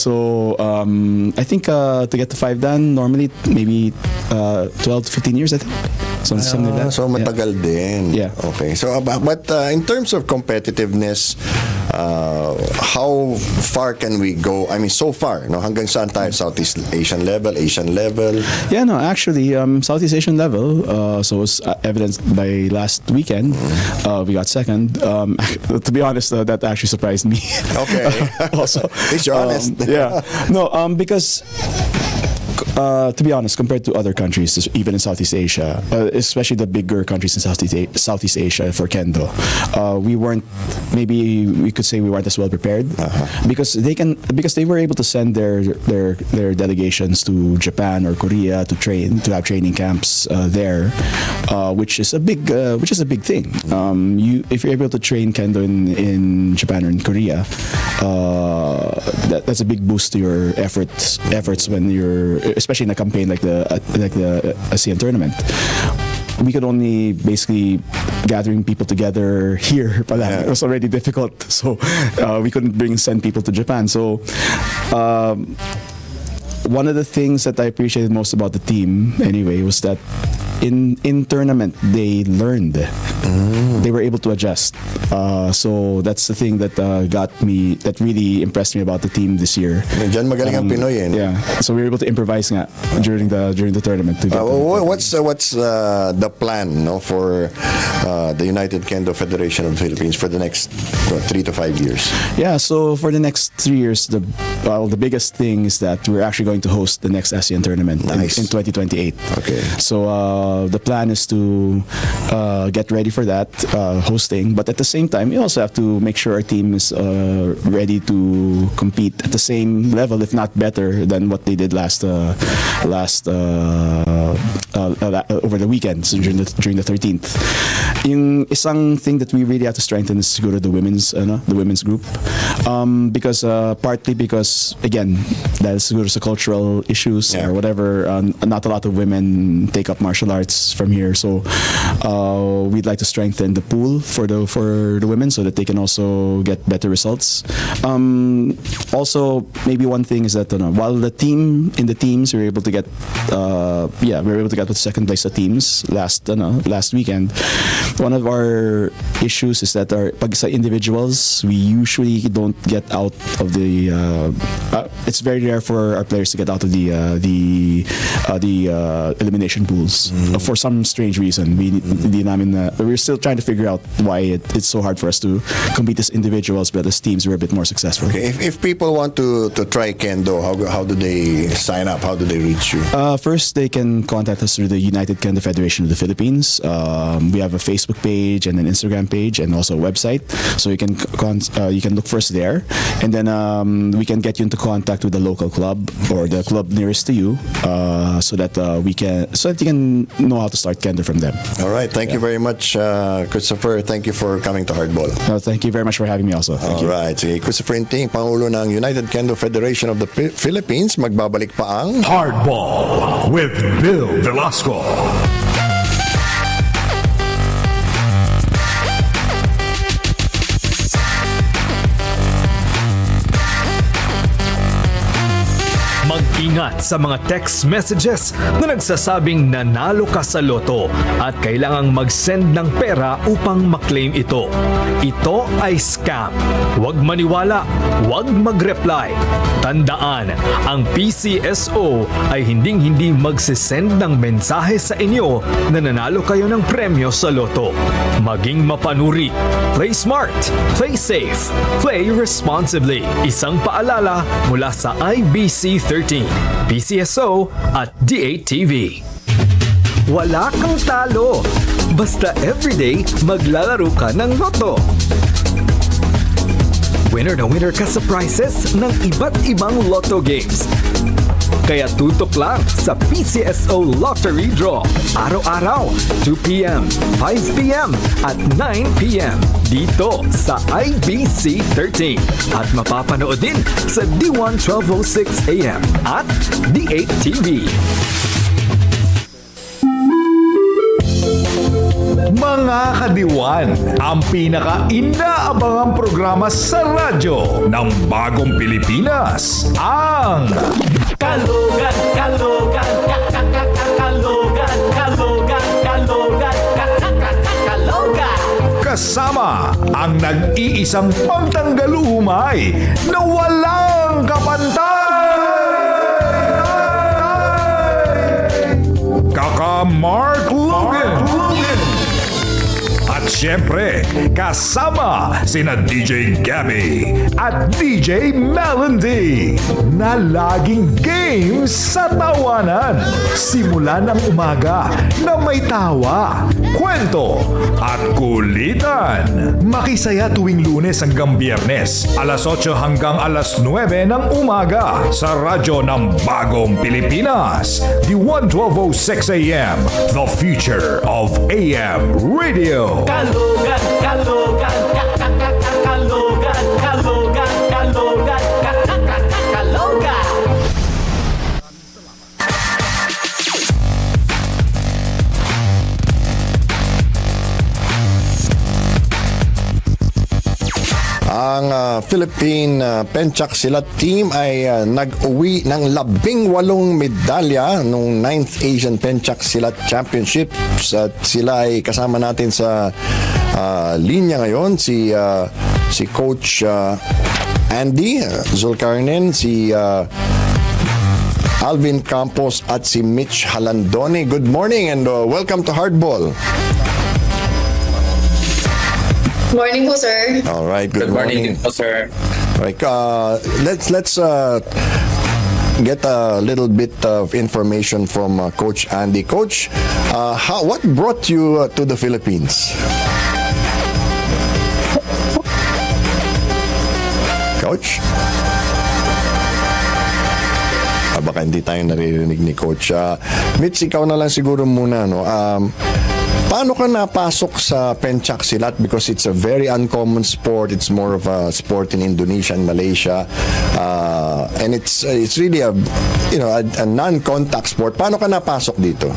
[SPEAKER 5] think to get to 5-dan normally maybe 12 to 15 years, I think. Something like that.
[SPEAKER 3] So matagal din.
[SPEAKER 5] Yeah.
[SPEAKER 3] Okay. So but in terms of competitiveness, how far can we go? I mean, so far, no, hanggang saan tayo? Southeast Asian level, Asian level?
[SPEAKER 5] Yeah, no, actually, Southeast Asian level, so it's evidenced by last weekend, we got second. To be honest, that actually surprised me.
[SPEAKER 3] Okay.
[SPEAKER 5] Also,
[SPEAKER 3] At least you're honest.
[SPEAKER 5] yeah. No, because to be honest, compared to other countries, even in Southeast Asia, especially the bigger countries in Southeast Asia for kendo, we weren't. Maybe we could say we weren't as well prepared because they were able to send their delegations to Japan or Korea to have training camps there, which is a big thing. If you're able to train kendo in Japan or in Korea, that's a big boost to your efforts when you're, especially in a campaign like the ASEAN tournament. We could only basically gathering people together here. It was already difficult, so we couldn't send people to Japan. So one of the things that I appreciated most about the team, anyway, was that in tournament they learned. They were able to adjust. So that's the thing that that really impressed me about the team this year.
[SPEAKER 3] Diyan magaling ang Pinoy eh.
[SPEAKER 5] Yeah. So we were able to improvise nga during the tournament.
[SPEAKER 3] What's the plan, no, for the United Kendo Federation of the Philippines for the next 3 to 5 years?
[SPEAKER 5] Yeah. So for the next 3 years, the biggest thing is that we're actually going to host the next ASEAN tournament in 2028.
[SPEAKER 3] Okay.
[SPEAKER 5] So the plan is to get ready for that hosting, but at the same time, we also have to make sure our team is ready to compete at the same level, if not better, than what they did last over the weekends during the 13th. Yung isang thing that we really have to strengthen is siguro the women's group, because partly because again, dahil siguro sa cultural issues or whatever, not a lot of women take up martial arts from here, so we'd like to strengthen the pool for the women so that they can also get better results. Also, maybe one thing is that while the teams we were able to get with second place at teams last weekend. One of our issues is that pag sa individuals, we usually don't get out of the. It's very rare for our players to get out of the elimination pools for some strange reason. We're still trying to figure out why it's so hard for us to compete as individuals, but as teams we're a bit more successful.
[SPEAKER 3] Okay. If people want to try kendo, how do they sign up? How do they reach you?
[SPEAKER 5] First, they can contact us through the United Kendo Federation of the Philippines. We have a Facebook page and an Instagram page and also a website, so you can look first there, and then we can get you into contact with the local club or the club nearest to you, so that you can know how to start kendo from them.
[SPEAKER 3] All right. Thank you very much, Christopher. Thank you for coming to Hardball.
[SPEAKER 5] Thank you very much for having me also. Thank you.
[SPEAKER 3] All right. Si Christopher Inting, Pangulo ng United Kendo Federation of the Philippines. Magbabalik pa ang
[SPEAKER 1] Hardball with Bill Velasco. Mag-ingat sa mga text messages na nagsasabing nanalo ka sa loto at kailangang mag-send ng pera upang maklaim ito. Ito ay scam. Huwag maniwala, huwag mag-reply. Tandaan, ang PCSO ay hindi magsisend ng mensahe sa inyo na nanalo kayo ng premyo sa loto. Maging mapanuri. Play smart, play safe, play responsibly. Isang paalala mula sa IBC 13, PCSO at DATV.
[SPEAKER 6] Wala kang talo. Basta everyday maglalaro ka ng loto. Winner na winner ka sa prizes ng iba't ibang lotto games. Kaya tutok lang sa PCSO Lottery Draw. Araw-araw, 2 p.m., 5 p.m. at 9 p.m. dito sa IBC 13. At mapapanood din sa DWAN 1206 AM at DATV.
[SPEAKER 1] Mga kadiwan, ang pinaka-inaabangang programa sa radyo ng bagong Pilipinas, ang
[SPEAKER 4] Kalogan, kalogan, kalogan, kalogan, kalogan, kalogan.
[SPEAKER 1] kasama ang nag-iisang pangtanggal umay na walang kapantay! Kaka Mark Logan! At syempre, kasama sina DJ Gabby at DJ Melody na laging games sa tawanan. Simula ng umaga na may tawa, kwento at kulitan. Makisaya tuwing Lunes hanggang Biyernes, alas 8 hanggang alas 9 ng umaga sa radyo ng Bagong Pilipinas. DWAN 1206 AM, the future of AM radio.
[SPEAKER 4] Kalogan, kalogan, kalogan, kalogan, kalogan, kalogan.
[SPEAKER 3] Ang Philippine Penchak Silat team ay nag-uwi ng 18 medalya nung 9th Asian Penchak Silat Championships at sila ay kasama natin sa linya ngayon si Coach Andy Zulkarnin, si Alvin Campos at si Mitch Halandone. Good morning and welcome to Hardball.
[SPEAKER 7] Morning po, sir.
[SPEAKER 3] All right, good morning.
[SPEAKER 8] po, sir.
[SPEAKER 3] Right, let's get a little bit of information from Coach Andy. Coach, what brought you to the Philippines? Coach? Baka hindi tayo naririnig ni Coach. Mitch, ikaw na lang siguro muna, no? Paano ka napasok sa Penchak Silat? Because it's a very uncommon sport. It's more of a sport in Indonesia and Malaysia, and it's really a non-contact sport. Paano ka napasok dito?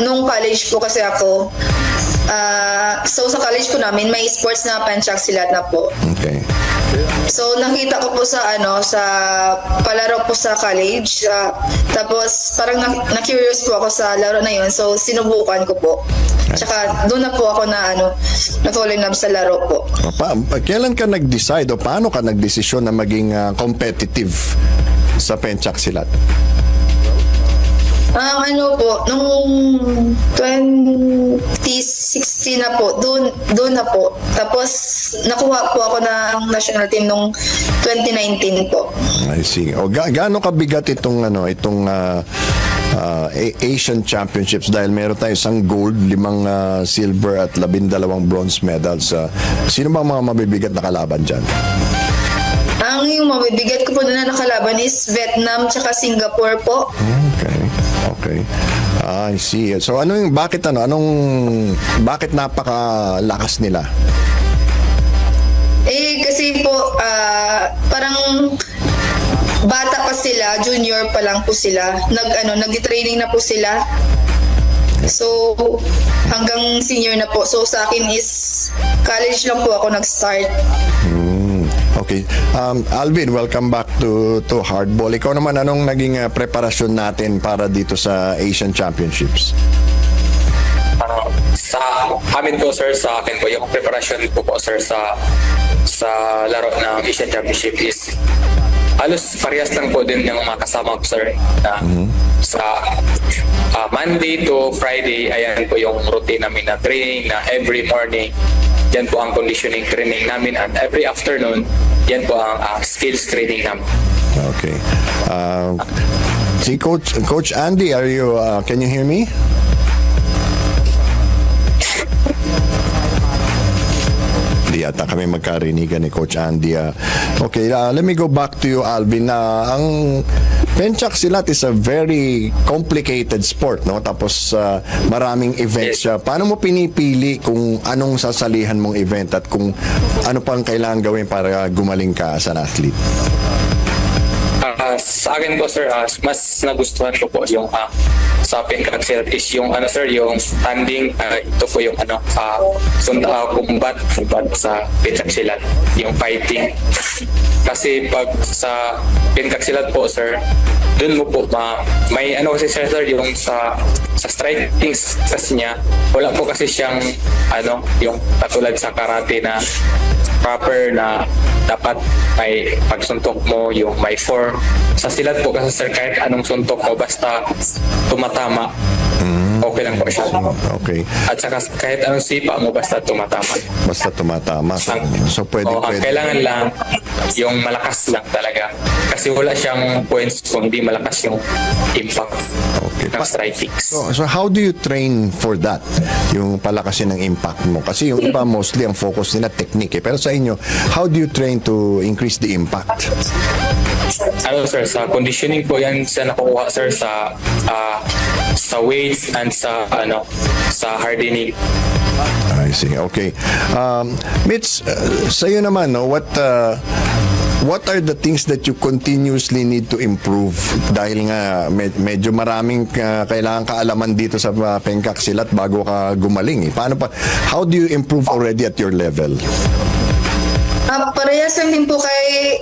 [SPEAKER 7] Nung college po kasi ako, so sa college po namin may sports na Penchak Silat na po.
[SPEAKER 3] Okay.
[SPEAKER 7] So nakita ko po sa palaro po sa college, tapos parang na-curious po ako sa laro na yun, so sinubukan ko po. Tsaka doon na po ako na-fall in love sa laro po.
[SPEAKER 3] Kailan ka nag-decide o paano ka nag-desisyon na maging competitive sa Penchak Silat?
[SPEAKER 7] Nung 2016 na po, doon na po. Tapos, nakuha po ako ng national team nung 2019 po.
[SPEAKER 3] I see. O gaano kabigat itong Asian Championships dahil meron tayo isang gold, 5 silver at 12 bronze medals. Sino ba mga mabibigat na kalaban dyan?
[SPEAKER 7] Yung mabibigat ko po na nakalaban is Vietnam tsaka Singapore po.
[SPEAKER 3] Okay. I see. So bakit napakalakas nila?
[SPEAKER 7] Kasi po parang bata pa sila, junior pa lang po sila. Nag-training na po sila. So hanggang senior na po. So sa akin is college lang po ako nag-start.
[SPEAKER 3] Okay. Alvin, welcome back to Hardball. Ikaw naman, anong naging preparasyon natin para dito sa Asian Championships?
[SPEAKER 8] Sa amin po, sir, sa akin po, yung preparasyon po sir, sa laro ng Asian Championship is halos parehas lang po din yung mga kasama ko, sir. Sa Monday to Friday, ayan po yung routine namin na training na every morning. Yan po ang conditioning training namin at every afternoon, yan po ang skills training namin.
[SPEAKER 3] Okay. Si Coach Andy, can you hear me? Hindi yata kami magkarinigan ni Coach Andy. Okay, let me go back to you, Alvin. Ang Penchak Silat is a very complicated sport, no? Tapos maraming events siya. Paano mo pinipili kung anong sasalihan mong event at kung ano pang kailangan gawin para gumaling ka as an athlete?
[SPEAKER 8] Sa akin po, sir, mas nagustuhan ko po yung sa pencak is yung ano sir, yung standing, ito po yung ano, kumbat sa pencak yung fighting. Kasi pag sa pencak po sir, dun mo po may ano kasi sir, yung sa striking kasi niya, wala po kasi siyang ano, yung katulad sa karate na proper na dapat may pagsuntok mo yung may form. Sa silat po kasi sir, kahit anong suntok mo basta tumatama, okay lang po siya.
[SPEAKER 3] Okay.
[SPEAKER 8] At saka kahit anong sipa mo basta tumatama.
[SPEAKER 3] Basta tumatama. So pwede.
[SPEAKER 8] Kailangan lang yung malakas lang talaga. Kasi wala siyang points kung hindi malakas yung impact ng strikings.
[SPEAKER 3] So how do you train for that? Yung palakasin ng impact mo. Kasi yung iba mostly ang focus nila technique. Pero sa inyo, how do you train to increase the impact?
[SPEAKER 8] Ano sir, sa conditioning po yan siya nakukuha sir sa weights and sa hardening.
[SPEAKER 3] I see. Okay. Mitch, sa'yo naman, no, what are the things that you continuously need to improve? Dahil nga medyo maraming kailangan kaalaman dito sa pencak silat bago ka gumaling. Paano pa? How do you improve already at your level?
[SPEAKER 7] Parehas lang din po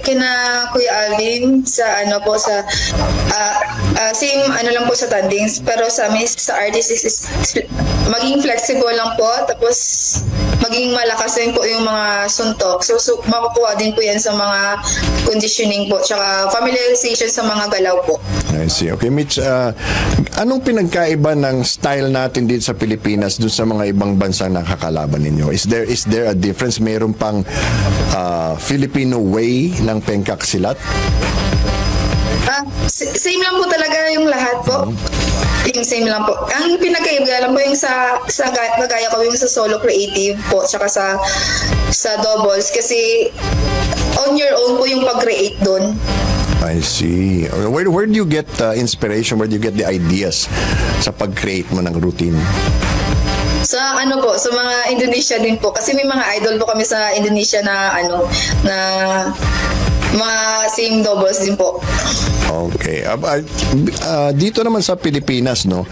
[SPEAKER 7] kina Kuya Alvin sa same lang po sa tandings, pero sa amin sa artist is maging flexible lang po, tapos maging malakas din po yung mga suntok. So makukuha din po yan sa mga conditioning po, tsaka familiarization sa mga galaw po.
[SPEAKER 3] I see. Okay, Mitch, anong pinagkaiba ng style natin dito sa Pilipinas dun sa mga ibang bansang nakakalaban ninyo? Is there a difference? Meron pang Filipino way ng pencak silat?
[SPEAKER 7] Same lang po talaga yung lahat po. Yung same lang po. Ang pinagkaiba lang po yung sa kagaya ko yung sa solo creative po, tsaka sa doubles, kasi on your own po yung pag-create doon.
[SPEAKER 3] I see. Where do you get inspiration? Where do you get the ideas sa pag-create mo ng routine?
[SPEAKER 7] Sa sa mga Indonesia din po, kasi may mga idol po kami sa Indonesia na na mga same doubles din po.
[SPEAKER 3] Okay. Dito naman sa Pilipinas, no,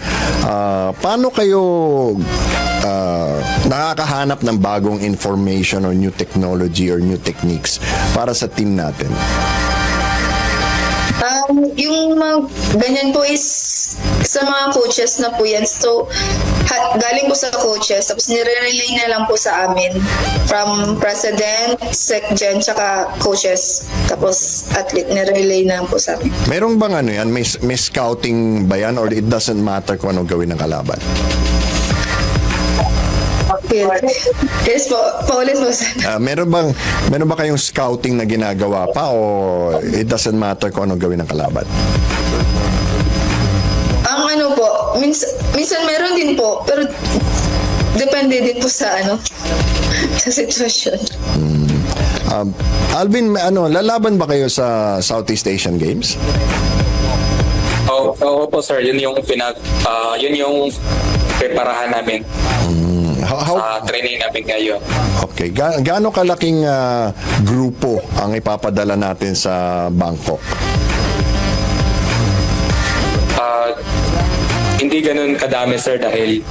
[SPEAKER 3] paano kayo nakakahanap ng bagong information or new technology or new techniques para sa team natin?
[SPEAKER 7] Yung ganyan po is sa mga coaches na po yan. So, galing po sa coaches, tapos nire-relay na lang po sa amin from president, secgen, tsaka coaches. Tapos athlete, nire-relay na lang po sa amin.
[SPEAKER 3] Merong bang yan? May scouting ba yan or it doesn't matter kung anong gawin ng kalaban?
[SPEAKER 7] Yes po, paulit po.
[SPEAKER 3] Meron ba kayong scouting na ginagawa pa o it doesn't matter kung anong gawin ng kalaban?
[SPEAKER 7] Ang po, minsan meron din po, pero depende din po sa sa sitwasyon.
[SPEAKER 3] Alvin, lalaban ba kayo sa Southeast Asian Games?
[SPEAKER 8] Oo po sir, yun yung preparahan namin. Sa training namin ngayon.
[SPEAKER 3] Okay. Gaano kalaking grupo ang ipapadala natin sa Bangkok?
[SPEAKER 8] Hindi ganun kadami sir dahil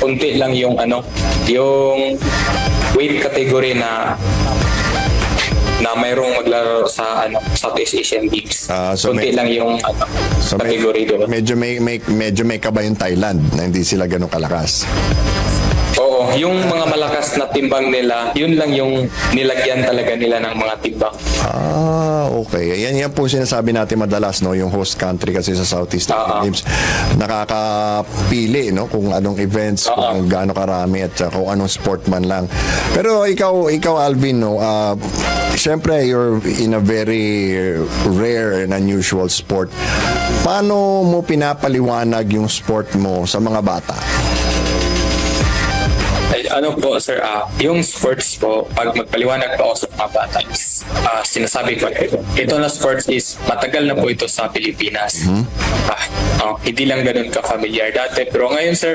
[SPEAKER 8] unti lang yung yung weight category na mayroong maglaro sa Southeast Asian Games. Unti lang yung category doon.
[SPEAKER 3] Medyo may kaba yung Thailand na hindi sila ganun kalakas.
[SPEAKER 8] Oo, yung mga malakas na timbang nila, yun lang yung nilagyan talaga nila ng mga timbang.
[SPEAKER 3] Okay. Yan po sinasabi natin madalas, no, yung host country kasi sa Southeast Asian Games nakakapili, no, kung anong events, kung gaano karami at kung anong sport man lang. Pero ikaw Alvin, no, syempre you're in a very rare and unusual sport. Paano mo pinapaliwanag yung sport mo sa mga bata?
[SPEAKER 8] Po sir, yung sports po, pag magpaliwanag po ako sa mga bata is, sinasabi ko, ito na sports is matagal na po ito sa Pilipinas. Hindi lang ganun ka-familiar dati. Pero ngayon sir,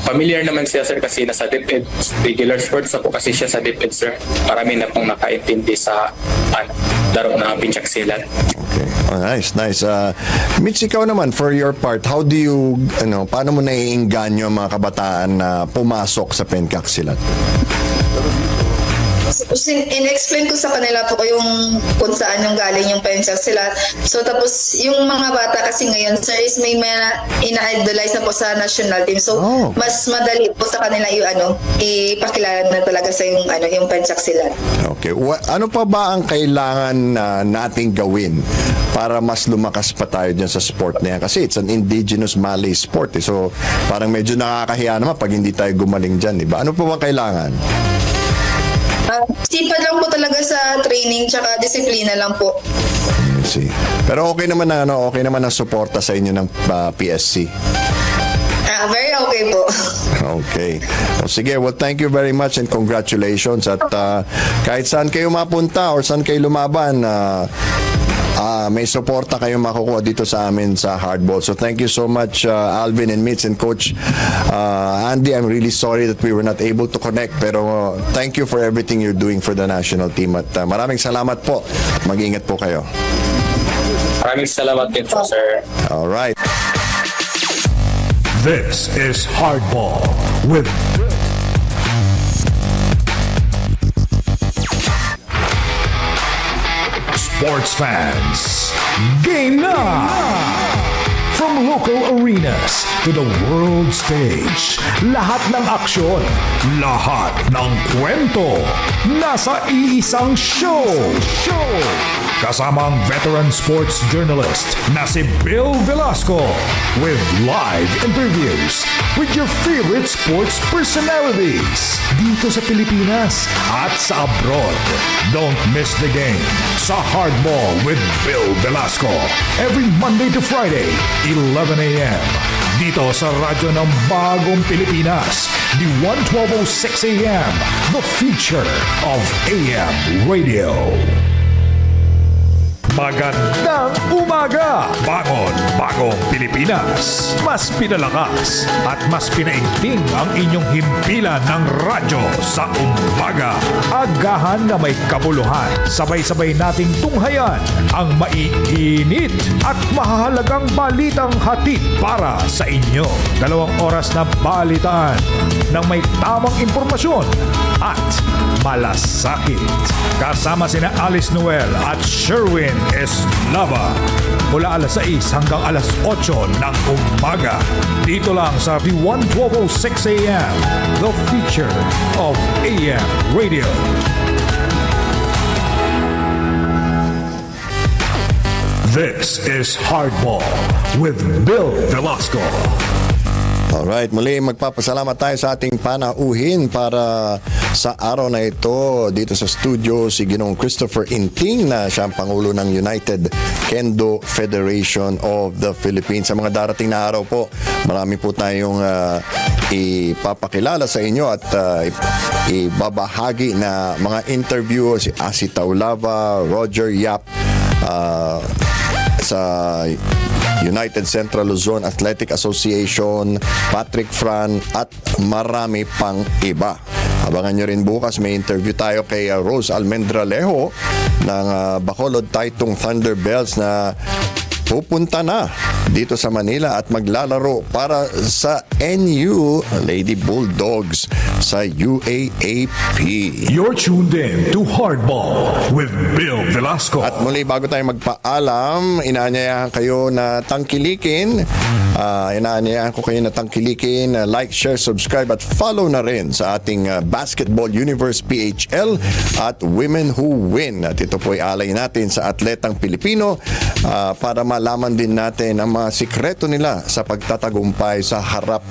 [SPEAKER 8] familiar naman siya sir kasi nasa DepEd. Regular sports na po kasi siya sa DepEd sir. Marami na pong nakaintindi sa laro ng pinchak silat.
[SPEAKER 3] Okay. Oh, nice. Mitch, ikaw naman, for your part, how do you, paano mo naiinganyo ang mga kabataan na pumasok sa pencaksilat?
[SPEAKER 7] In-explain ko sa kanila po yung kung saan yung galing yung penchak sila. So tapos yung mga bata kasi ngayon, sir, is may ina-idolize na po sa national team. So mas madali po sa kanila yung ipakilala na talaga sa yung penchak sila.
[SPEAKER 3] Okay. Ano pa ba ang kailangan nating gawin para mas lumakas pa tayo dyan sa sport na yan? Kasi it's an indigenous Malay sport. So parang medyo nakakahiya naman pag hindi tayo gumaling dyan. Diba? Ano pa ba kailangan?
[SPEAKER 7] Sipag lang po talaga sa training tsaka disiplina lang po.
[SPEAKER 3] See. Pero okay naman ang suporta sa inyo ng PSC.
[SPEAKER 7] Very okay po.
[SPEAKER 3] Okay. O, sige, well, thank you very much and congratulations. At kahit saan kayo mapunta or saan kayo lumaban, may suporta kayong makukuha dito sa amin sa Hardball. So thank you so much, Alvin and Mitch and Coach Andy. I'm really sorry that we were not able to connect, pero thank you for everything you're doing for the national team. At maraming salamat po. Mag-ingat po kayo.
[SPEAKER 8] Maraming salamat din po, sir.
[SPEAKER 3] All right.
[SPEAKER 1] This is Hardball with sports fans. Game na! From local arenas to the world stage, lahat ng aksyon, lahat ng kwento, nasa iisang show. Kasama ang veteran sports journalist na si Bill Velasco with live interviews with your favorite sports personalities dito sa Pilipinas at sa abroad. Don't miss the game sa Hardball with Bill Velasco every Monday to Friday, 11 a.m. dito sa radyo ng Bagong Pilipinas, DWAN 1206 a.m. The future of AM radio. Magandang umaga! Bagong Pilipinas. Mas pinalakas at mas pinaigting ang inyong himpilan ng radyo sa umaga. Agahan na may kabuluhan. Sabay-sabay nating tunghayan ang maiinit at mahahalagang balitang hatid para sa inyo. 2 oras na balitaan ng may tamang impormasyon at malasakit. Kasama sina Alice Noel at Sherwin Eslava. Mula alas 6 hanggang alas 8 ng umaga. Dito lang sa DWAN 1206 AM, the future of AM radio. This is Hardball with Bill Velasco.
[SPEAKER 3] Alright, muli magpapasalamat tayo sa ating panauhin para sa araw na ito dito sa studio si Ginoong Christopher Inting na siyang Pangulo ng United Kendo Federation of the Philippines. Sa mga darating na araw po, marami po tayong ipapakilala sa inyo at ibabahagi na mga interview si Asi Taulava, Roger Yap, sa United Central Luzon Athletic Association, Patrick Fran at marami pang iba. Abangan nyo rin bukas, may interview tayo kay Rose Almendralejo ng Bacolod Taytong Thunderbells na pupunta na dito sa Manila at maglalaro para sa NU Lady Bulldogs sa UAAP.
[SPEAKER 1] You're tuned in to Hardball with Bill Velasco.
[SPEAKER 3] At muli, bago tayo magpaalam, inaanyayahan kayo na tangkilikin. Inaanyayahan ko kayo na tangkilikin, like, share, subscribe at follow na rin sa ating Basketball Universe PHL at Women Who Win. At ito po ay alay natin sa atletang Pilipino para malaman din natin ang mga sikreto nila sa pagtatagumpay sa harap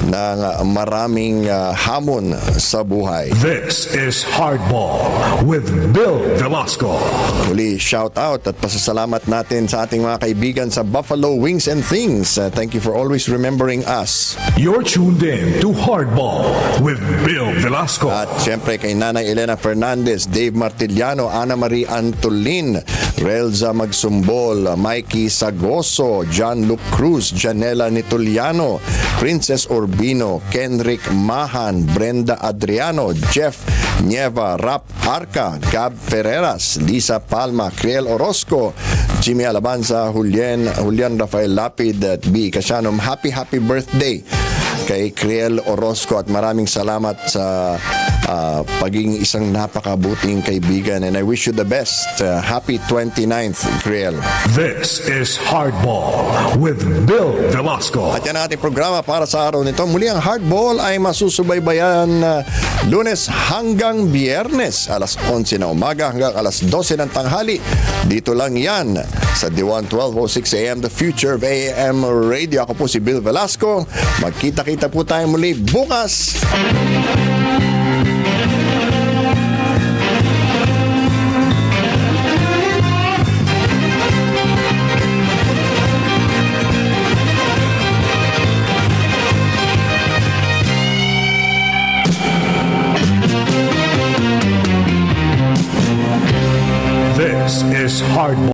[SPEAKER 3] ng maraming hamon sa buhay.
[SPEAKER 1] This is Hardball with Bill Velasco.
[SPEAKER 3] Muli, shout out at pasasalamat natin sa ating mga kaibigan sa Buffalo Wings and Things. Thank you for always remembering us.
[SPEAKER 1] You're tuned in to Hardball with Bill Velasco.
[SPEAKER 3] At syempre kay Nanay Elena Fernandez, Dave Martiliano, Ana Marie Antolin, Relza Magsumbol, Mikey Sagoso, John Luke Cruz, Janela Nituliano, Princess Urbino, Kenrick Mahan, Brenda Adriano, Jeff Nieva Rap Arca, Gab Ferreras, Lisa Palma, Criel Orozco, Jimmy Alabanza, Julian Rafael Lapid at B. Kasyanom, happy birthday kay Criel Orozco at maraming salamat sa pagiging isang napakabuting kaibigan, and I wish you the best. Happy 29th, Criel.
[SPEAKER 1] This is Hardball with Bill Velasco.
[SPEAKER 3] At yan ang ating programa para sa araw nito. Muli ang Hardball ay masusubaybayan Lunes hanggang Biyernes, alas 11 na umaga hanggang alas 12 ng tanghali. Dito lang yan sa DWAN 1206 AM, The Future of AM Radio. Ako po si Bill Velasco. Magkita-kita po tayo muli bukas.
[SPEAKER 1] This is Hardball.